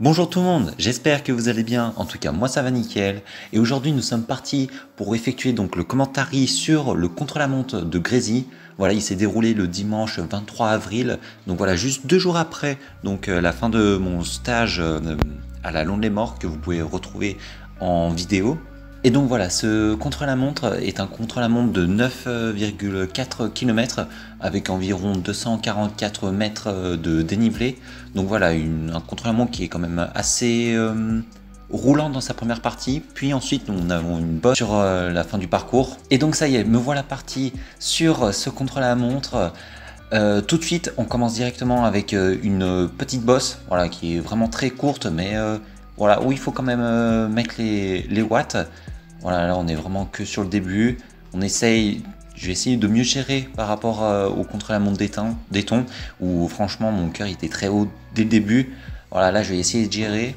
Bonjour tout le monde, j'espère que vous allez bien, en tout cas moi ça va nickel, et aujourd'hui nous sommes partis pour effectuer donc le commentary sur le contre-la-montre de Grésy. Voilà, il s'est déroulé le dimanche 23 avril, donc voilà, juste 2 jours après donc la fin de mon stage à la Londe-les-Morts que vous pouvez retrouver en vidéo. Et donc voilà, ce contre-la-montre est un contre-la-montre de 9,4 km avec environ 244 mètres de dénivelé. Donc voilà, un contre-la-montre qui est quand même assez roulant dans sa première partie. Puis ensuite, nous avons une bosse sur la fin du parcours. Et donc ça y est, me voilà parti sur ce contre-la-montre. Tout de suite, on commence directement avec une petite bosse, voilà, qui est vraiment très courte, mais voilà, où il faut quand même mettre les watts. Voilà, là on est vraiment que sur le début. Je vais essayer de mieux gérer par rapport au contre-la-montre d'Eton, où franchement mon cœur était très haut dès le début. Voilà, là je vais essayer de gérer.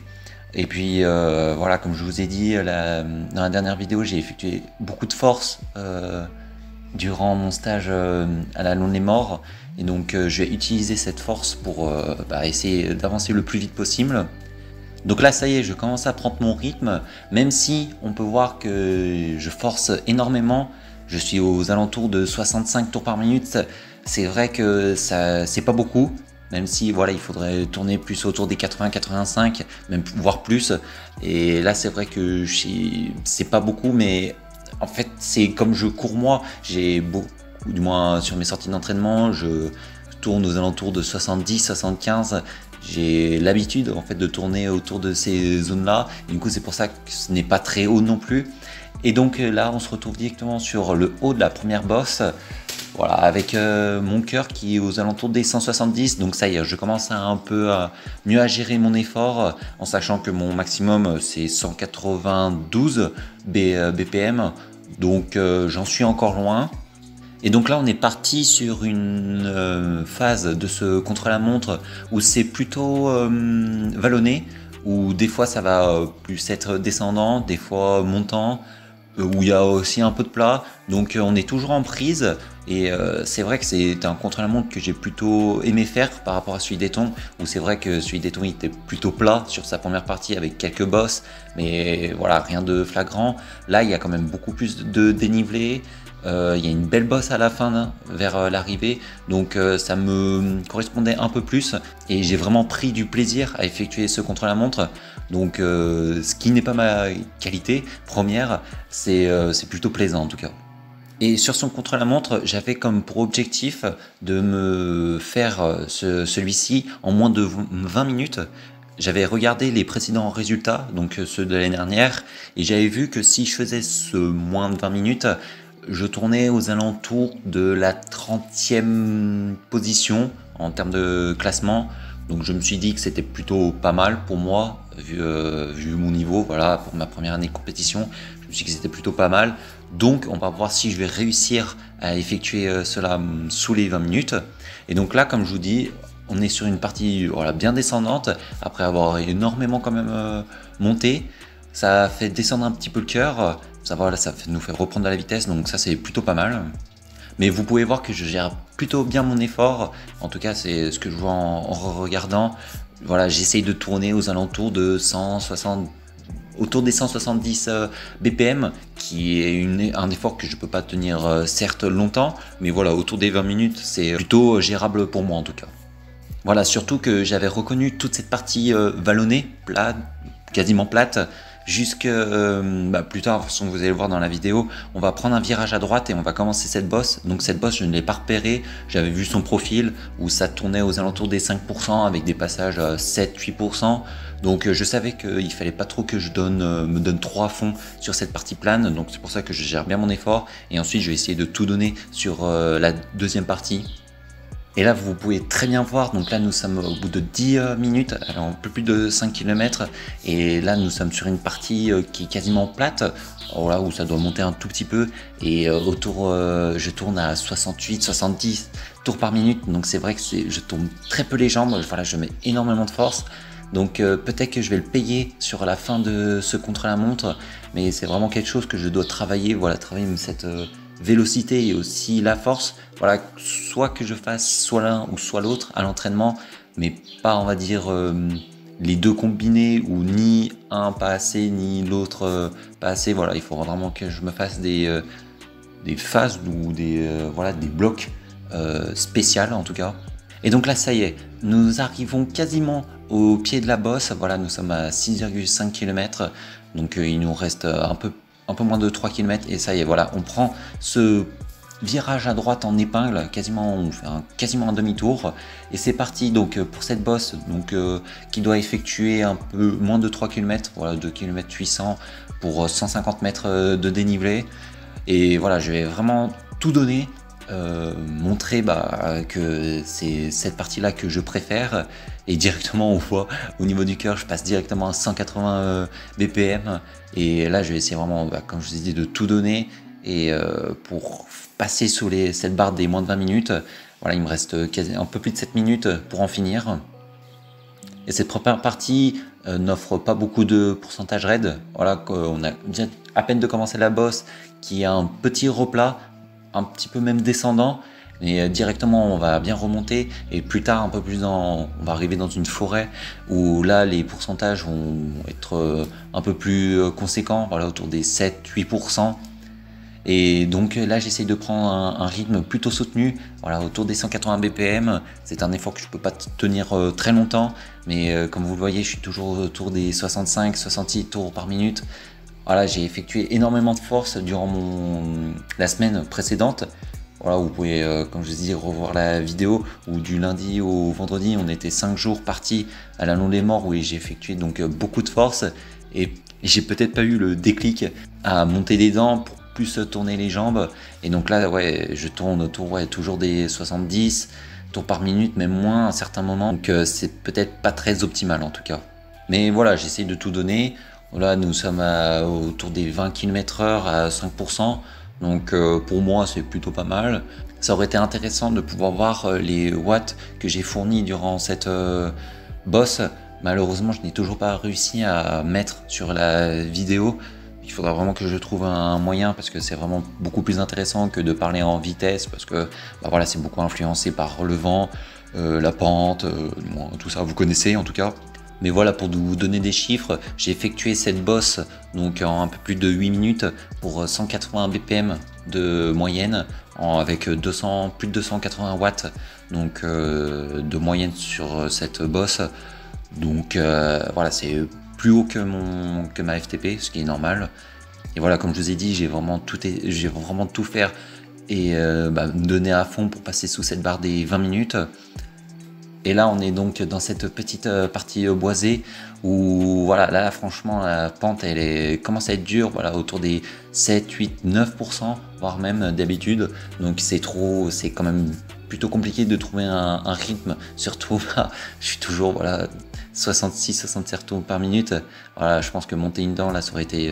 Et puis voilà, comme je vous ai dit dans la dernière vidéo, j'ai effectué beaucoup de force durant mon stage à la Londe-les-Morts. Et donc je vais utiliser cette force pour essayer d'avancer le plus vite possible. Donc là ça y est, je commence à prendre mon rythme, même si on peut voir que je force énormément. Je suis aux alentours de 65 tours par minute. C'est vrai que ça c'est pas beaucoup, même si voilà, il faudrait tourner plus autour des 80-85, même voire plus. Et là c'est vrai que c'est pas beaucoup, mais en fait c'est comme je cours moi, j'ai beaucoup, du moins sur mes sorties d'entraînement, je tourne aux alentours de 70-75. J'ai l'habitude en fait de tourner autour de ces zones-là. Du coup, c'est pour ça que ce n'est pas très haut non plus. Et donc là, on se retrouve directement sur le haut de la première bosse. Voilà, avec mon cœur qui est aux alentours des 170. Donc ça y est, je commence un peu mieux à gérer mon effort, en sachant que mon maximum c'est 192 BPM. Donc j'en suis encore loin. Et donc là on est parti sur une phase de ce contre-la-montre où c'est plutôt vallonné, où des fois ça va plus être descendant, des fois montant, où il y a aussi un peu de plat. Donc on est toujours en prise, et c'est vrai que c'est un contre-la-montre que j'ai plutôt aimé faire par rapport à celui d'Eton, où c'est vrai que celui d'Eton était plutôt plat sur sa première partie avec quelques bosses, mais voilà, rien de flagrant. Là il y a quand même beaucoup plus de dénivelé. Il y a une belle bosse à la fin vers l'arrivée, donc ça me correspondait un peu plus et j'ai vraiment pris du plaisir à effectuer ce contre-la-montre. Donc ce qui n'est pas ma qualité première, c'est plutôt plaisant en tout cas. Et sur son contre-la-montre, j'avais comme pour objectif de me faire celui-ci en moins de 20 minutes. J'avais regardé les précédents résultats, donc ceux de l'année dernière, et j'avais vu que si je faisais ce moins de 20 minutes, je tournais aux alentours de la 30e position en termes de classement. Donc je me suis dit que c'était plutôt pas mal pour moi, vu mon niveau, voilà, pour ma première année de compétition. Je me suis dit que c'était plutôt pas mal. Donc on va voir si je vais réussir à effectuer cela sous les 20 minutes. Et donc là, comme je vous dis, on est sur une partie voilà, bien descendante, après avoir énormément quand même monté. Ça fait descendre un petit peu le cœur. Ça, voilà, nous fait reprendre de la vitesse, donc ça c'est plutôt pas mal. Mais vous pouvez voir que je gère plutôt bien mon effort. En tout cas, c'est ce que je vois en regardant. Voilà, j'essaye de tourner aux alentours de 160, autour des 170 BPM, qui est un effort que je peux pas tenir certes longtemps, mais voilà, autour des 20 minutes, c'est plutôt gérable pour moi en tout cas. Voilà, surtout que j'avais reconnu toute cette partie vallonnée, plate, quasiment plate, jusque plus tard, de toute façon vous allez le voir dans la vidéo, on va prendre un virage à droite et on va commencer cette bosse. Donc cette bosse, je ne l'ai pas repérée, j'avais vu son profil où ça tournait aux alentours des 5% avec des passages 7-8%. Donc je savais qu'il fallait pas trop que je me donne trop à fond sur cette partie plane, donc c'est pour ça que je gère bien mon effort. Et ensuite je vais essayer de tout donner sur la deuxième partie. Et là, vous pouvez très bien voir, donc là, nous sommes au bout de 10 minutes, alors un peu plus de 5 km. Et là, nous sommes sur une partie qui est quasiment plate, voilà, où ça doit monter un tout petit peu. Et je tourne à 68-70 tours par minute. Donc c'est vrai que je tourne très peu les jambes, voilà, je mets énormément de force. Donc peut-être que je vais le payer sur la fin de ce contre-la-montre. Mais c'est vraiment quelque chose que je dois travailler, voilà, travailler cette vélocité et aussi la force, voilà, soit que je fasse soit l'un ou soit l'autre à l'entraînement, mais pas, on va dire, les deux combinés ou ni un pas assez ni l'autre pas assez. Voilà, il faudra vraiment que je me fasse des phases ou voilà, des blocs spéciaux en tout cas. Et donc là ça y est, nous arrivons quasiment au pied de la bosse. Voilà, nous sommes à 6,5 km, donc il nous reste un peu moins de 3 km et ça y est, voilà, on prend ce virage à droite en épingle, on fait quasiment un demi-tour et c'est parti donc pour cette bosse donc, qui doit effectuer un peu moins de 3 km, voilà, 2 km 800 pour 150 mètres de dénivelé. Et voilà, je vais vraiment tout donner, montrer que c'est cette partie-là que je préfère. Et directement, on voit au niveau du cœur, je passe directement à 180 BPM. Et là, je vais essayer vraiment, comme je vous ai dit, de tout donner. Et pour passer sous cette barre des moins de 20 minutes, voilà, il me reste un peu plus de 7 minutes pour en finir. Et cette première partie n'offre pas beaucoup de pourcentage raid. Voilà, on a bien à peine de commencer la bosse, qui a un petit replat, un petit peu même descendant, mais directement on va bien remonter et plus tard un peu plus on va arriver dans une forêt où là les pourcentages vont être un peu plus conséquents, voilà, autour des 7-8%. Et donc là j'essaye de prendre un rythme plutôt soutenu, voilà, autour des 180 BPM. C'est un effort que je peux pas tenir très longtemps, mais comme vous le voyez, je suis toujours autour des 65-66 tours par minute. Voilà, j'ai effectué énormément de force durant la semaine précédente. Voilà, vous pouvez, comme je vous dis, revoir la vidéo où du lundi au vendredi, on était 5 jours partis à la Long-les-Morts où j'ai effectué donc beaucoup de force et j'ai peut-être pas eu le déclic à monter des dents pour plus tourner les jambes. Et donc là, ouais, je tourne autour toujours des 70 tours par minute, même moins à certains moments. Donc c'est peut-être pas très optimal en tout cas. Mais voilà, j'essaye de tout donner. Là, nous sommes autour des 20 km/h à 5%. Donc pour moi, c'est plutôt pas mal. Ça aurait été intéressant de pouvoir voir les watts que j'ai fournis durant cette bosse. Malheureusement, je n'ai toujours pas réussi à mettre sur la vidéo. Il faudra vraiment que je trouve un moyen parce que c'est vraiment beaucoup plus intéressant que de parler en vitesse parce que voilà, c'est beaucoup influencé par le vent, la pente, tout ça, vous connaissez en tout cas. Mais voilà, pour vous donner des chiffres, j'ai effectué cette bosse donc en un peu plus de 8 minutes pour 180 BPM de moyenne avec plus de 280 watts donc, de moyenne sur cette bosse. Donc voilà, c'est plus haut que ma FTP, ce qui est normal. Et voilà, comme je vous ai dit, j'ai vraiment tout faire et me donner à fond pour passer sous cette barre des 20 minutes. Et là, on est donc dans cette petite partie boisée où, voilà, là, franchement, la pente, commence à être dure, voilà, autour des 7, 8, 9%, voire même d'habitude. Donc, c'est quand même plutôt compliqué de trouver un rythme. Surtout, je suis toujours, voilà, 66-67 tours par minute. Voilà, je pense que monter une dent, là, ça aurait été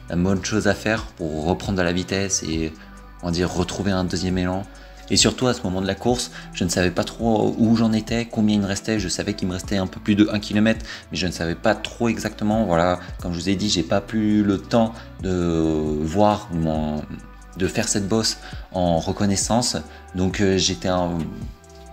la bonne chose à faire pour reprendre de la vitesse et, on va dire, retrouver un deuxième élan. Et surtout à ce moment de la course, je ne savais pas trop où j'en étais, combien il me restait. Je savais qu'il me restait un peu plus de 1 km, mais je ne savais pas trop exactement. Voilà, comme je vous ai dit, j'ai pas eu le temps de faire cette bosse en reconnaissance. Donc j'étais on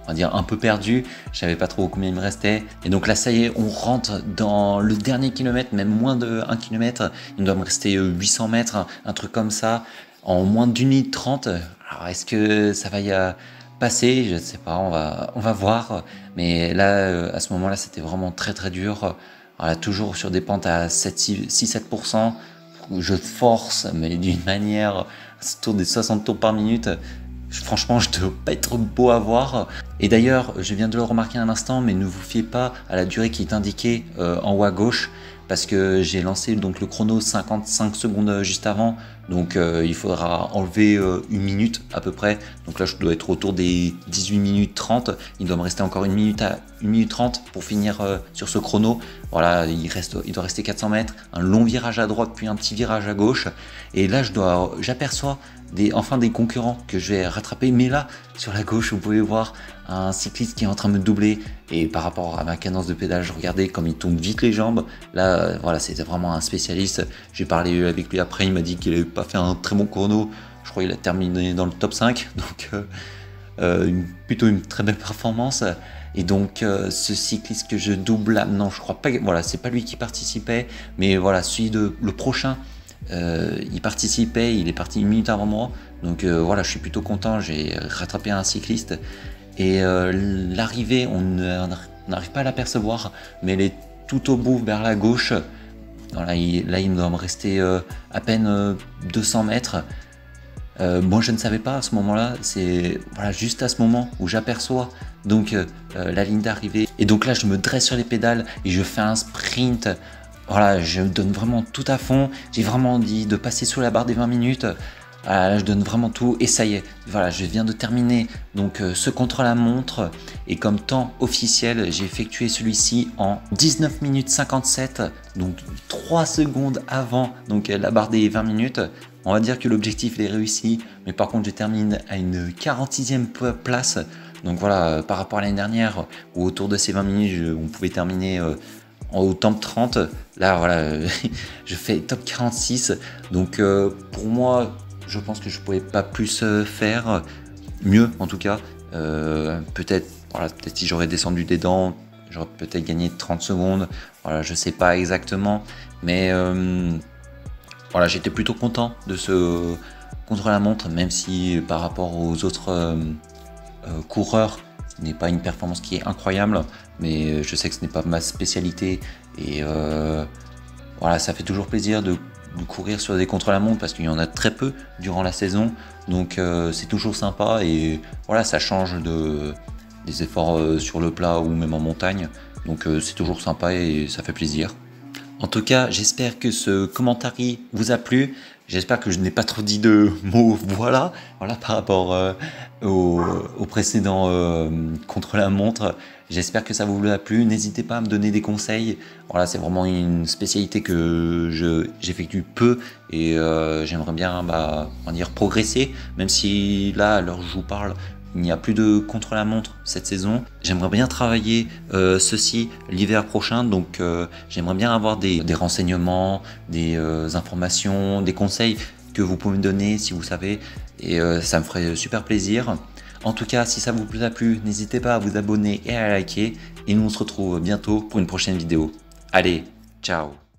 va dire un peu perdu, je savais pas trop combien il me restait. Et donc là ça y est, on rentre dans le dernier kilomètre, même moins de 1 km. Il doit me rester 800 mètres, un truc comme ça, en moins d'1 minute 30. Alors est-ce que ça va y passer? Je ne sais pas, on va voir. Mais là, à ce moment-là, c'était vraiment très très dur. Voilà, toujours sur des pentes à 6-7%, où je force, mais d'une manière, autour des 60 tours par minute. Franchement, je ne dois pas être beau à voir. Et d'ailleurs, je viens de le remarquer un instant, mais ne vous fiez pas à la durée qui est indiquée en haut à gauche, parce que j'ai lancé donc le chrono 55 secondes juste avant, donc il faudra enlever 1 minute à peu près. Donc là, je dois être autour des 18 minutes 30. Il doit me rester encore 1 minute 30 pour finir sur ce chrono. Voilà, il doit rester 400 mètres, un long virage à droite, puis un petit virage à gauche. Et là, j'aperçois enfin des concurrents que je vais rattraper. Mais là, sur la gauche, vous pouvez voir un cycliste qui est en train de me doubler. Et par rapport à ma cadence de pédale, je regardais comme il tourne vite les jambes. Là, voilà, c'était vraiment un spécialiste. J'ai parlé avec lui après, il m'a dit qu'il n'avait pas fait un très bon chrono. Je crois qu'il a terminé dans le top 5. Donc, plutôt une très belle performance. Et donc ce cycliste que je double là, non je crois pas, voilà c'est pas lui qui participait, mais voilà celui de le prochain, il participait, il est parti 1 minute avant moi, donc voilà je suis plutôt content, j'ai rattrapé un cycliste. Et l'arrivée on n'arrive pas à l'apercevoir, mais elle est tout au bout vers la gauche. Voilà, là il doit me rester à peine 200 mètres. Moi je ne savais pas à ce moment-là, c'est voilà, juste à ce moment où j'aperçois donc la ligne d'arrivée. Et donc là je me dresse sur les pédales et je fais un sprint. Voilà, je donne vraiment tout à fond. J'ai vraiment dit de passer sous la barre des 20 minutes. Là, je donne vraiment tout et ça y est. Voilà, je viens de terminer donc ce contre-la-montre et comme temps officiel, j'ai effectué celui-ci en 19 minutes 57, donc 3 secondes avant donc la barre des 20 minutes. On va dire que l'objectif est réussi, mais par contre je termine à une 46e place. Donc voilà, par rapport à l'année dernière où autour de ces 20 minutes, on pouvait terminer au top 30. Là voilà, je fais top 46. Donc pour moi, je pense que je pouvais pas plus faire, mieux en tout cas. Peut-être voilà, peut-être si j'aurais descendu des dents, j'aurais peut-être gagné 30 secondes. Voilà, je sais pas exactement, mais voilà, j'étais plutôt content de ce contre-la-montre, même si par rapport aux autres coureurs, ce n'est pas une performance qui est incroyable, mais je sais que ce n'est pas ma spécialité et voilà, ça fait toujours plaisir de courir sur des contre-la-montre parce qu'il y en a très peu durant la saison, donc c'est toujours sympa et voilà, ça change des efforts sur le plat ou même en montagne, donc c'est toujours sympa et ça fait plaisir. En tout cas, j'espère que ce commentaire vous a plu. J'espère que je n'ai pas trop dit de mots voilà par rapport au précédent contre-la-montre. J'espère que ça vous a plu. N'hésitez pas à me donner des conseils. Voilà, c'est vraiment une spécialité que j'effectue peu et j'aimerais bien on va dire progresser, même si là, à l'heure où je vous parle, il n'y a plus de contre-la-montre cette saison. J'aimerais bien travailler ceci l'hiver prochain, donc j'aimerais bien avoir des renseignements, des informations, des conseils que vous pouvez me donner si vous savez, et ça me ferait super plaisir. En tout cas, si ça vous a plu, n'hésitez pas à vous abonner et à liker, et nous on se retrouve bientôt pour une prochaine vidéo. Allez, ciao!